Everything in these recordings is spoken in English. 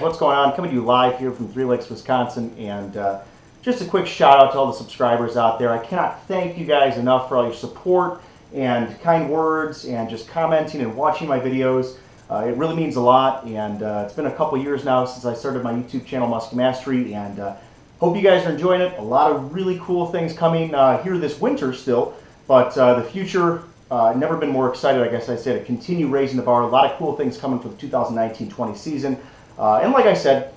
guys, what's going on? Coming to you live here from Three Lakes, Wisconsin, and just a quick shout out to all the subscribers out there. I cannot thank you guys enough for all your support and kind words and just commenting and watching my videos. It really means a lot, and it's been a couple years now since I started my YouTube channel, Musky Mastery, and hope you guys are enjoying it. A lot of really cool things coming here this winter still, but the future, never been more excited, I guess I'd say, to continue raising the bar. A lot of cool things coming for the 2019-20 season. And like I said,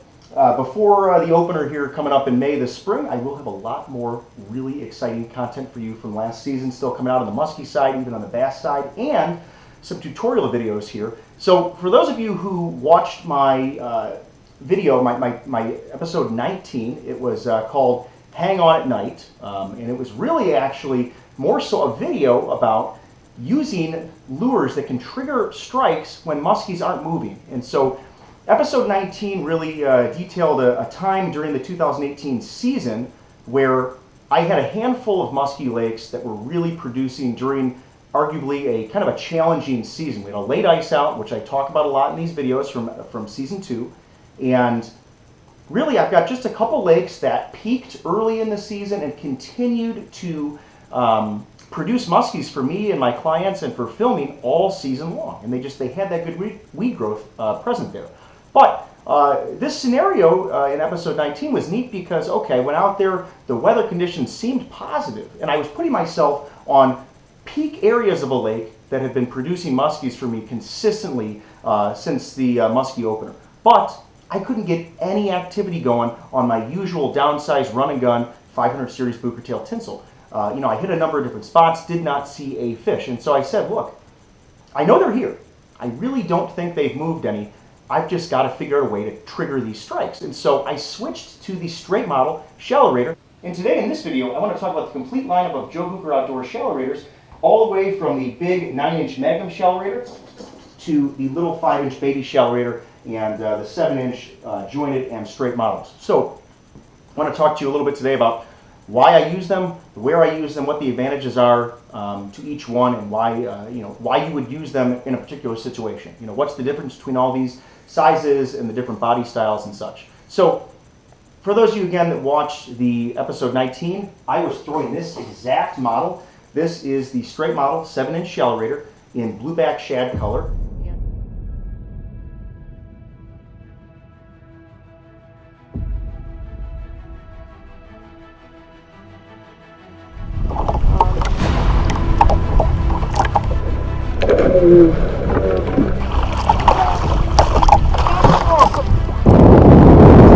before the opener here coming up in May this spring, I will have a lot more really exciting content for you from last season still coming out on the musky side, even on the bass side, and some tutorial videos here. So for those of you who watched my video, my episode 19, it was called Hang On at Night, and it was really actually more so a video about using lures that can trigger strikes when muskies aren't moving. And so episode 19 really detailed a time during the 2018 season where I had a handful of musky lakes that were really producing during arguably a kind of a challenging season. We had a late ice out, which I talk about a lot in these videos from season 2. And really I've got just a couple lakes that peaked early in the season and continued to produce muskies for me and my clients and for filming all season long. And they had that good weed growth present there. But this scenario in episode 19 was neat because, okay, I went out there, the weather conditions seemed positive, and I was putting myself on peak areas of a lake that had been producing muskies for me consistently since the musky opener. But I couldn't get any activity going on my usual downsized run and gun 500 series Bucher tail tinsel. I hit a number of different spots, did not see a fish. And so I said, look, I know they're here. I really don't think they've moved any. I've just got to figure out a way to trigger these strikes. And so I switched to the straight model ShallowRaider. And today in this video, I want to talk about the complete lineup of Joe Bucher Outdoors ShallowRaiders, all the way from the big 9-inch magnum ShallowRaider to the little 5-inch baby ShallowRaider and the 7-inch jointed and straight models. So I want to talk to you a little bit today about why I use them, where I use them, what the advantages are to each one, and why you would use them in a particular situation. What's the difference between all these sizes and the different body styles and such. So for those of you again that watched the episode 19, I was throwing this exact model. This is the straight model 7-inch ShallowRaider in blueback shad color.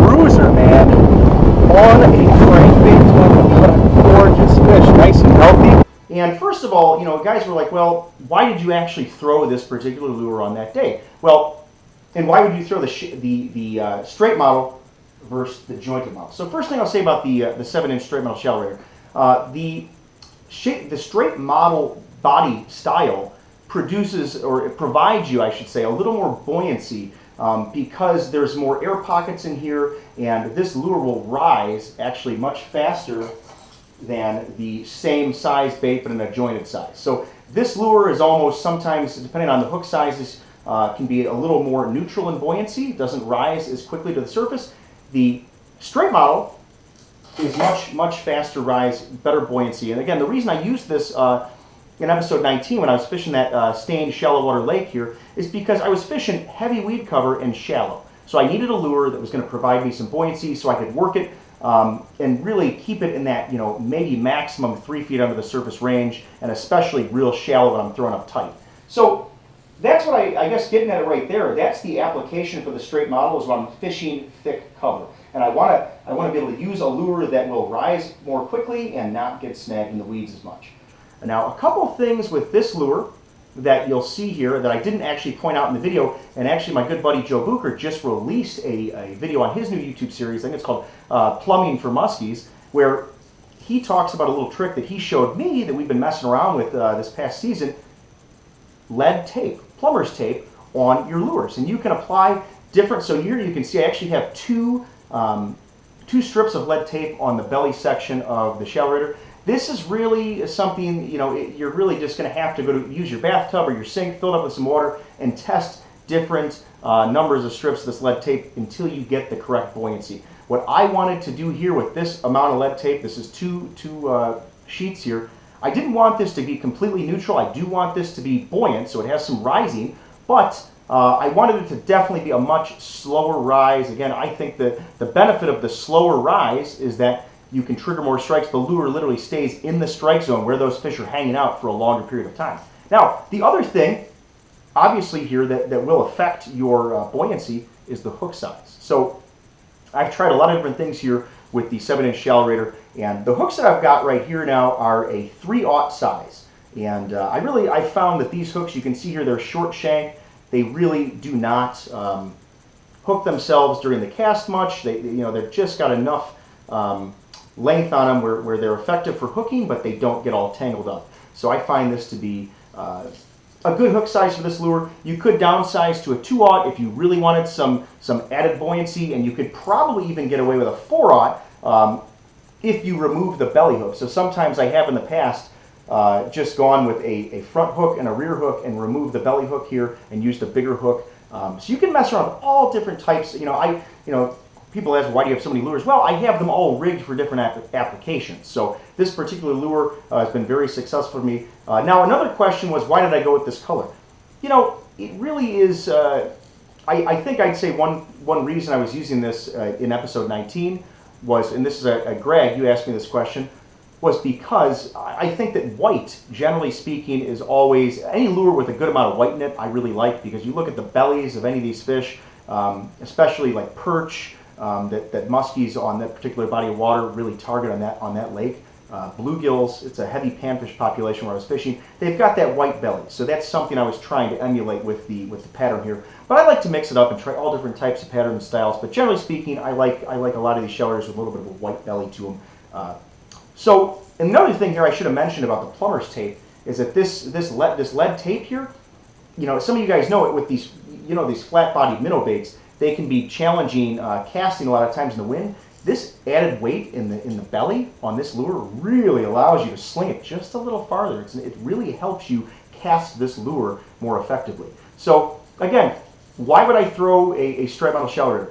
Bruiser, man, on a crankbait, what a gorgeous fish, nice and healthy. And first of all, guys were like, well, why did you actually throw this particular lure on that day? Well, and why would you throw the straight model versus the jointed model? So first thing I'll say about the 7-inch straight model ShallowRaider, the straight model body style produces, or it provides you, I should say, a little more buoyancy because there's more air pockets in here, and this lure will rise actually much faster than the same size bait but in a jointed size. So this lure is almost sometimes, depending on the hook sizes, can be a little more neutral in buoyancy. It doesn't rise as quickly to the surface. The straight model is much faster rise, better buoyancy. And again, the reason I used this in episode 19 when I was fishing that stained shallow water lake here is because I was fishing heavy weed cover and shallow. So I needed a lure that was going to provide me some buoyancy so I could work it and really keep it in that, maybe maximum 3 feet under the surface range, and especially real shallow when I'm throwing up tight. So that's what I guess getting at it right there. That's the application for the straight model, is when I'm fishing thick cover. And I want to be able to use a lure that will rise more quickly and not get snagged in the weeds as much. Now, a couple things with this lure that you'll see here that I didn't actually point out in the video, and actually my good buddy Joe Bucher just released a video on his new YouTube series, I think it's called Plumbing for Muskies, where he talks about a little trick that he showed me that we've been messing around with this past season: lead tape, plumber's tape on your lures. And you can apply different, so here you can see I actually have two strips of lead tape on the belly section of the ShallowRaider. This is really something, you're really just going to have to use your bathtub or your sink, fill it up with some water, and test different numbers of strips of this lead tape until you get the correct buoyancy. What I wanted to do here with this amount of lead tape, this is two sheets here, I didn't want this to be completely neutral. I do want this to be buoyant, so it has some rising, but I wanted it to definitely be a much slower rise. Again, I think that the benefit of the slower rise is that you can trigger more strikes. The lure literally stays in the strike zone where those fish are hanging out for a longer period of time. Now, the other thing, obviously here, that will affect your buoyancy is the hook size. So I've tried a lot of different things here with the 7-inch ShallowRaider, and the hooks that I've got right here now are a 3/0 size. And I found that these hooks, you can see here, they're short shank. They really do not hook themselves during the cast much. They've just got enough length on them where they're effective for hooking, but they don't get all tangled up. So I find this to be a good hook size for this lure. You could downsize to a 2/0 if you really wanted some added buoyancy, and you could probably even get away with a 4/0 if you remove the belly hook. So sometimes I have in the past just gone with a front hook and a rear hook and remove the belly hook here and used a bigger hook. So you can mess around with all different types. People ask, why do you have so many lures? Well, I have them all rigged for different applications. So this particular lure has been very successful for me. Now, another question was, why did I go with this color? It really is, I think I'd say one reason I was using this in episode 19 was, and this is a Greg, you asked me this question, was because I think that white, generally speaking, is always, any lure with a good amount of white in it, I really like, because you look at the bellies of any of these fish, especially like perch, that muskies on that particular body of water really target on that lake. Bluegills, it's a heavy panfish population where I was fishing. They've got that white belly, so that's something I was trying to emulate with the pattern here. But I like to mix it up and try all different types of pattern styles. But generally speaking, I like a lot of these ShallowRaiders with a little bit of a white belly to them. So another thing here I should have mentioned about the plumber's tape is that this lead tape here, some of you guys know it with these flat-bodied minnow baits. They can be challenging casting a lot of times in the wind. This added weight in the belly on this lure really allows you to sling it just a little farther. It really helps you cast this lure more effectively. So again, why would I throw a stripe model ShallowRaider?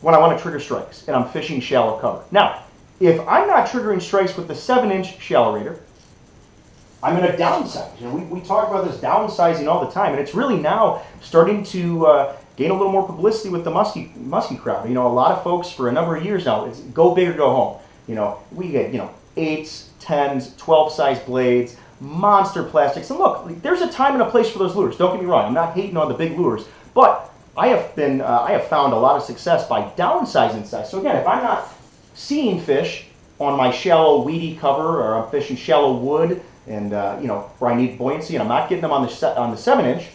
When I want to trigger strikes and I'm fishing shallow cover. Now, if I'm not triggering strikes with the 7-inch ShallowRaider, I'm going to downsize. We talk about this downsizing all the time, and it's really now starting to gain a little more publicity with the musky crowd. A lot of folks for a number of years now, it's go big or go home. We get 8s, 10s, 12 size blades, monster plastics, and look, there's a time and a place for those lures. Don't get me wrong, I'm not hating on the big lures, but I have found a lot of success by downsizing size. So again, if I'm not seeing fish on my shallow weedy cover, or I'm fishing shallow wood, and where I need buoyancy, and I'm not getting them on the 7-inch,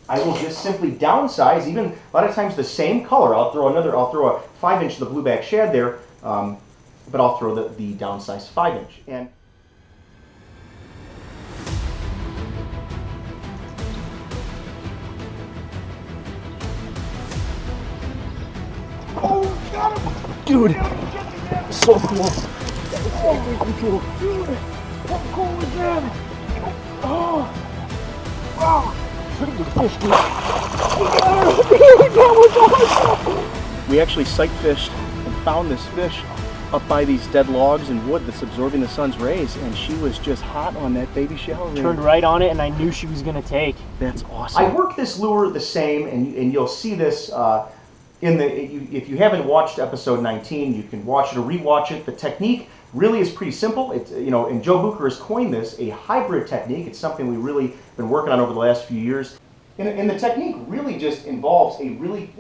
I will just simply downsize. Even a lot of times the same color. I'll throw a 5-inch of the blueback shad there, but I'll throw the downsized 5-inch. And oh, got him! Dude, so cool. That was so freaking cool. Dude, how cool was that? Oh, wow. Pretty good fish, dude. That was awesome. We actually sight fished and found this fish up by these dead logs and wood that's absorbing the sun's rays, and she was just hot on that baby ShallowRaider. Turned right on it, and I knew she was going to take. That's awesome. I work this lure the same, and you'll see this if you haven't watched episode 19, you can watch it or rewatch it. The technique really is pretty simple. It's, and Joe Bucher has coined this a hybrid technique. It's something we've really been working on over the last few years. And the technique really just involves a really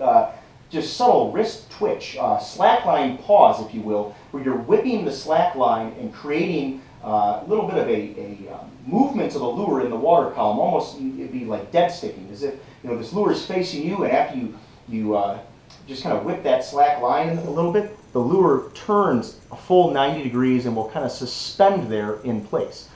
just subtle wrist twitch, slackline pause, if you will, where you're whipping the slack line and creating a little bit of a movement to the lure in the water column. Almost, it'd be like dead sticking, as if this lure is facing you, and after you just kind of whip that slack line a little bit, the lure turns a full 90 degrees and will kind of suspend there in place.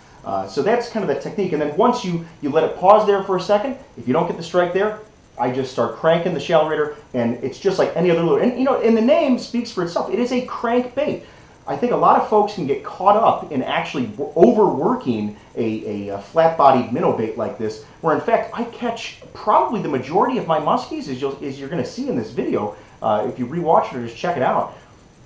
So that's kind of the technique. And then once you let it pause there for a second, if you don't get the strike there, I just start cranking the ShallowRaider, and it's just like any other lure. And and the name speaks for itself. It is a crank bait. I think a lot of folks can get caught up in actually overworking a flat-bodied minnow bait like this, where in fact I catch probably the majority of my muskies, as you're going to see in this video. If you rewatch it or just check it out,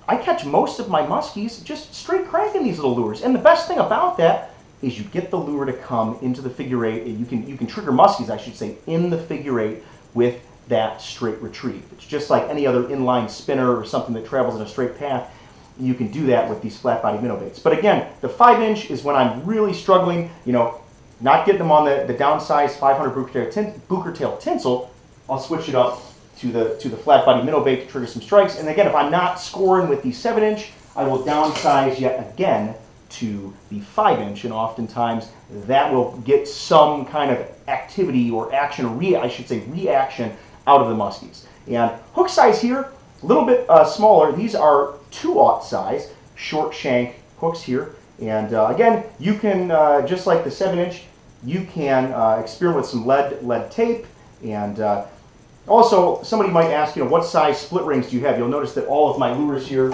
I catch most of my muskies just straight cranking these little lures. And the best thing about that is you get the lure to come into the figure eight. You can trigger muskies, I should say, in the figure eight with that straight retrieve. It's just like any other inline spinner or something that travels in a straight path. You can do that with these flat-body minnow baits. But again, the 5-inch is when I'm really struggling, not getting them on the downsized 500 Bucher tail tinsel. I'll switch it up to the flat-body minnow bait to trigger some strikes. And again, if I'm not scoring with the 7-inch, I will downsize yet again to the 5-inch, and oftentimes that will get some kind of activity or action, reaction out of the muskies. And hook size here, a little bit smaller. These are 2/0 size, short shank hooks here. And again, you can, just like the 7-inch, you can experiment with some lead tape. And also, somebody might ask, what size split rings do you have? You'll notice that all of my lures here,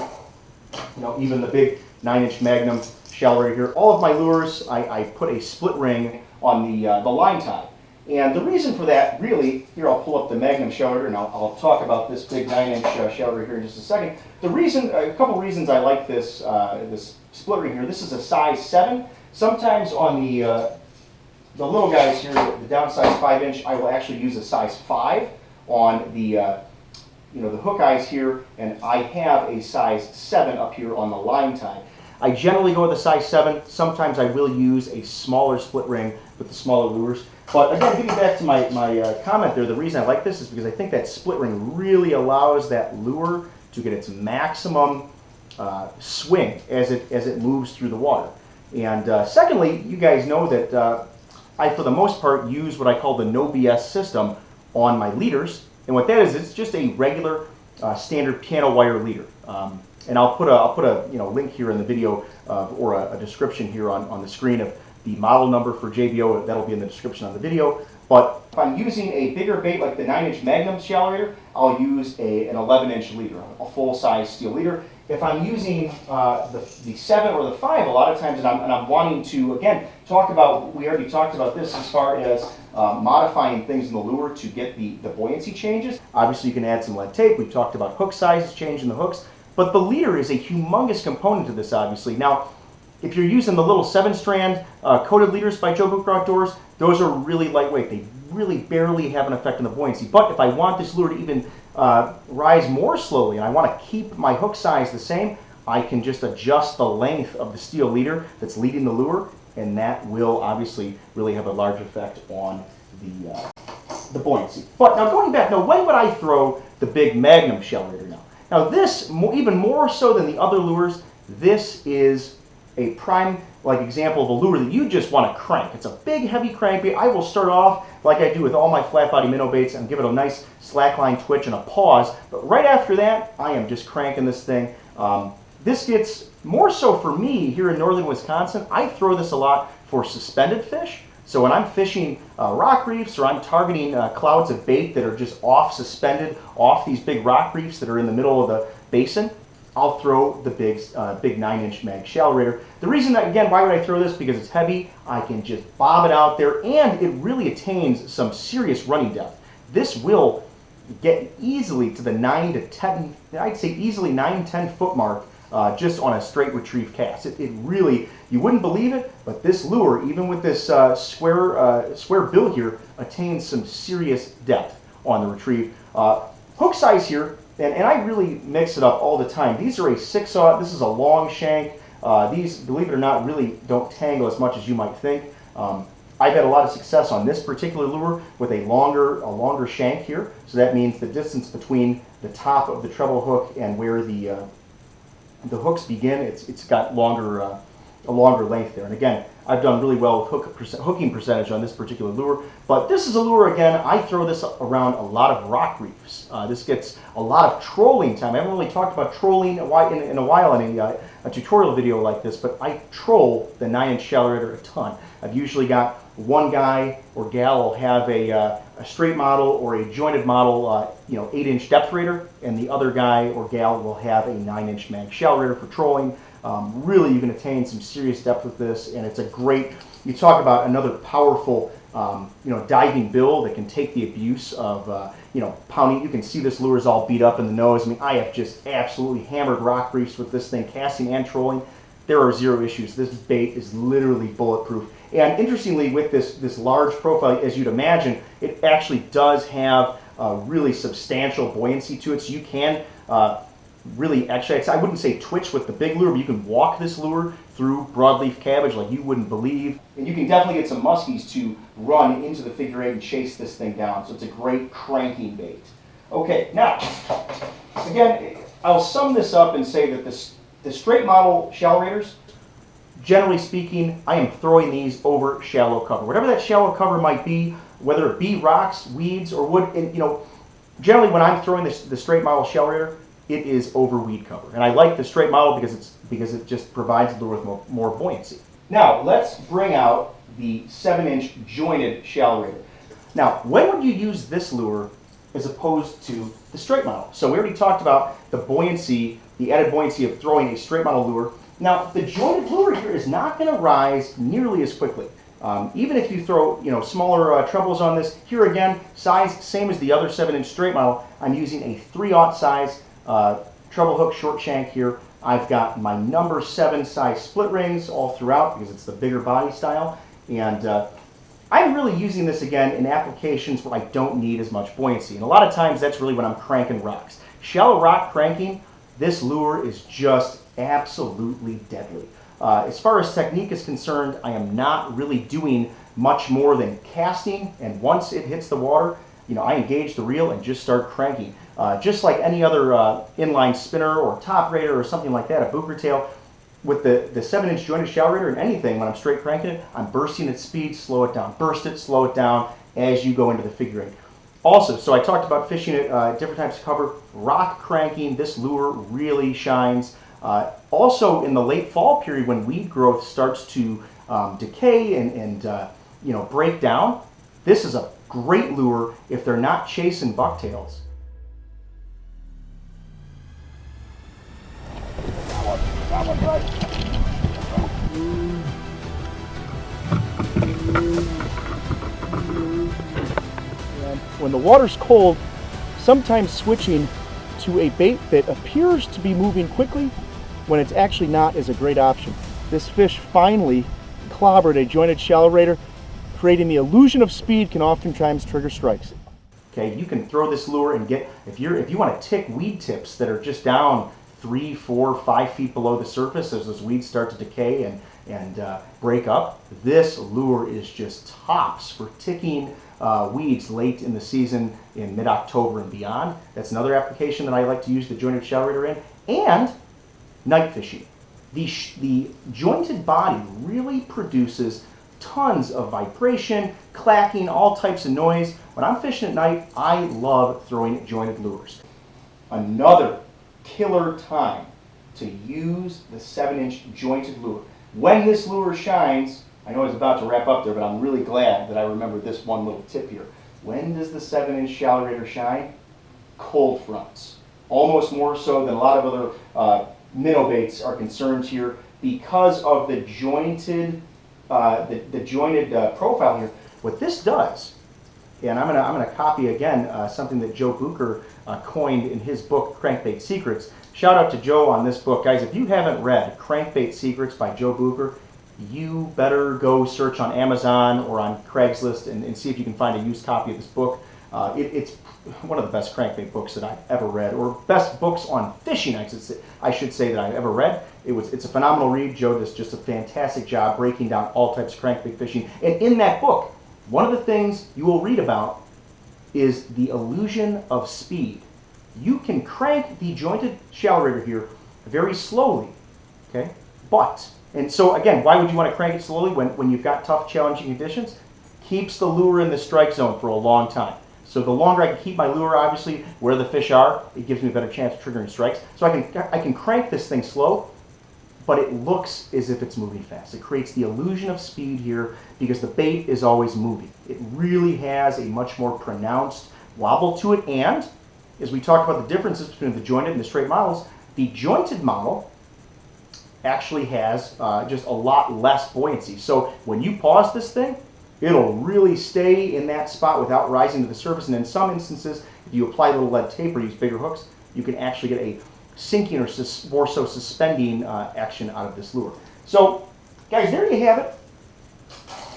even the big 9-inch Magnum ShallowRaider here, all of my lures, I put a split ring on the line tie. And the reason for that, really, here I'll pull up the Magnum ShallowRaider, and I'll talk about this big 9-inch ShallowRaider here in just a second. The reason, a couple reasons I like this this split ring here. This is a size 7. Sometimes on the little guys here, the downsized 5-inch, I will actually use a size 5 on the the hook eyes here, and I have a size 7 up here on the line tie. I generally go with a size 7. Sometimes I will use a smaller split ring with the smaller lures. But again, getting back to my comment there, the reason I like this is because I think that split ring really allows that lure to get its maximum swing as it moves through the water. And secondly, you guys know that I, for the most part, use what I call the no BS system on my leaders. And what that is, it's just a regular standard piano wire leader. And I'll put a link here in the video or a description here on the screen of the model number for JBO. That'll be in the description on the video. But if I'm using a bigger bait like the 9-inch Magnum ShallowRaider, I'll use an 11-inch leader, a full-size steel leader. If I'm using the 7 or the 5, a lot of times, and I'm wanting to, again, talk about, we already talked about this as far as modifying things in the lure to get the buoyancy changes. Obviously, you can add some lead tape. We've talked about hook sizes, changing the hooks. But the leader is a humongous component to this, obviously. Now, if you're using the little 7-strand coated leaders by Joe Bucher Outdoors, those are really lightweight. They really barely have an effect on the buoyancy. But if I want this lure to even rise more slowly and I want to keep my hook size the same, I can just adjust the length of the steel leader that's leading the lure, and that will obviously really have a large effect on the buoyancy. But now going back, when would I throw the big Magnum ShallowRaider now? Now this, even more so than the other lures, this is a prime example of a lure that you just want to crank. It's a big, heavy crankbait. I will start off like I do with all my flat body minnow baits and give it a nice slackline twitch and a pause. But right after that, I am just cranking this thing. This gets more so for me here in northern Wisconsin. I throw this a lot for suspended fish. So when I'm fishing rock reefs or I'm targeting clouds of bait that are just suspended off these big rock reefs that are in the middle of the basin, I'll throw the big 9-inch Mag ShallowRaider. The reason that, again, why would I throw this? Because it's heavy. I can just bob it out there, and it really attains some serious running depth. This will get easily to the 9 to 10, I'd say easily 9-10 foot mark just on a straight retrieve cast. It really, you wouldn't believe it, but this lure, even with this square bill here, attains some serious depth on the retrieve. Hook size here, and I really mix it up all the time. These are a 6/0. This is a long shank. These, believe it or not, really don't tangle as much as you might think. I've had a lot of success on this particular lure with a longer shank here. So that means the distance between the top of the treble hook and where the hooks begin, it's got a longer length there. And again, I've done really well with hooking percentage on this particular lure. But this is a lure, again, I throw this around a lot of rock reefs. This gets a lot of trolling time. I haven't really talked about trolling in a while in a tutorial video like this, but I troll the 9-inch ShallowRaider a ton. I've usually got one guy or gal will have a straight model or a jointed model, 8-inch depth raider, and the other guy or gal will have a 9-inch Mag ShallowRaider for trolling. Really, you can attain some serious depth with this, and it's a great, you talk about another powerful diving bill that can take the abuse of pounding. You can see this lure is all beat up in the nose. I mean, I have just absolutely hammered rock reefs with this thing, casting and trolling. There are zero issues. This bait is literally bulletproof. And interestingly, with this large profile, as you'd imagine, it actually does have really substantial buoyancy to it. So you can really, actually, I wouldn't say twitch with the big lure, but you can walk this lure through broadleaf cabbage like you wouldn't believe. And you can definitely get some muskies to run into the figure eight and chase this thing down. So it's a great cranking bait. Okay, now, again, I'll sum this up and say that the straight model ShallowRaiders, generally speaking, I am throwing these over shallow cover. Whatever that shallow cover might be, whether it be rocks, weeds, or wood, and generally when I'm throwing the straight model ShallowRaider, it is over weed cover. And I like the straight model because it just provides the lure with more buoyancy. Now, let's bring out the 7-inch jointed ShallowRaider. Now, when would you use this lure as opposed to the straight model? So we already talked about the buoyancy, the added buoyancy of throwing a straight model lure. Now, the jointed lure here is not going to rise nearly as quickly. Even if you throw smaller trebles on this, here again, size same as the other 7-inch straight model. I'm using a 3/0 size treble hook short shank here. I've got my number 7 size split rings all throughout because it's the bigger body style. And I'm really using this again in applications where I don't need as much buoyancy. And a lot of times that's really when I'm cranking rocks. Shallow rock cranking, this lure is just absolutely deadly. As far as technique is concerned, I am not really doing much more than casting, and once it hits the water, I engage the reel and just start cranking. Just like any other inline spinner or top raider or something like that, a Bucher tail, with the 7-inch jointed ShallowRaider and anything, when I'm straight cranking it, I'm bursting at speed, slow it down, burst it, slow it down as you go into the figure eight. Also, so I talked about fishing at different types of cover, rock cranking, this lure really shines. Also in the late fall period when weed growth starts to decay and break down, this is a great lure if they're not chasing bucktails. When the water's cold, sometimes switching to a bait that appears to be moving quickly when it's actually not is a great option. This fish finally clobbered a jointed ShallowRaider, creating the illusion of speed can oftentimes trigger strikes. Okay, you can throw this lure and get, if you want to tick weed tips that are just down 3, 4, 5 feet below the surface as those weeds start to decay and break up, this lure is just tops for ticking weeds late in the season in mid-October and beyond. That's another application that I like to use the jointed ShallowRaider in. And night fishing. The jointed body really produces tons of vibration, clacking, all types of noise. When I'm fishing at night, I love throwing jointed lures. Another killer time to use the 7-inch jointed lure. When this lure shines, I know I was about to wrap up there, but I'm really glad that I remembered this one little tip here. When does the 7-inch ShallowRaider shine? Cold fronts. Almost more so than a lot of other minnow baits are concerned here because of the jointed profile here. What this does, and I'm gonna copy again something that Joe Bucher coined in his book Crankbait Secrets. Shout out to Joe on this book, guys. If you haven't read Crankbait Secrets by Joe Bucher, you better go search on Amazon or on Craigslist and see if you can find a used copy of this book. It's one of the best crankbait books that I've ever read, or best books on fishing, I should say, that I've ever read. It's a phenomenal read. Joe does just a fantastic job breaking down all types of crankbait fishing. And in that book, one of the things you will read about is the illusion of speed. You can crank the jointed ShallowRaider here very slowly, okay? And so again, why would you want to crank it slowly when you've got tough, challenging conditions? Keeps the lure in the strike zone for a long time. So the longer I can keep my lure, obviously, where the fish are, it gives me a better chance of triggering strikes. So I can crank this thing slow, but it looks as if it's moving fast. It creates the illusion of speed here because the bait is always moving. It really has a much more pronounced wobble to it. And as we talked about the differences between the jointed and the straight models, the jointed model actually has just a lot less buoyancy. So when you pause this thing, it'll really stay in that spot without rising to the surface. And in some instances, if you apply a little lead tape or use bigger hooks, you can actually get a sinking or more so suspending action out of this lure. So guys, there you have it.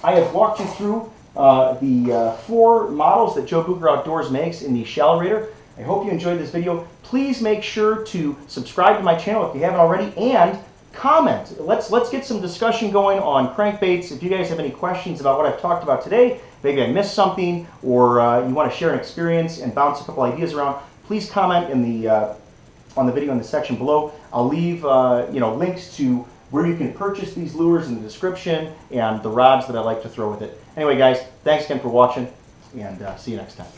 I have walked you through the 4 models that Joe Bucher Outdoors makes in the ShallowRaider. I hope you enjoyed this video. Please make sure to subscribe to my channel if you haven't already, and comment. Let's get some discussion going on crankbaits. If you guys have any questions about what I've talked about today, maybe I missed something, or you want to share an experience and bounce a couple ideas around, please comment in the on the video in the section below. I'll leave links to where you can purchase these lures in the description and the rods that I like to throw with it. Anyway, guys, thanks again for watching, and see you next time.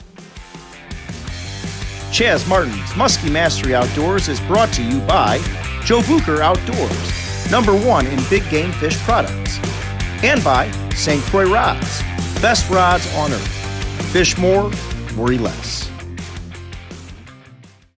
Chaz Martin's Musky Mastery Outdoors is brought to you by Joe Bucher Outdoors, #1 in big game fish products, and by St. Croix Rods, best rods on earth. Fish more, worry less.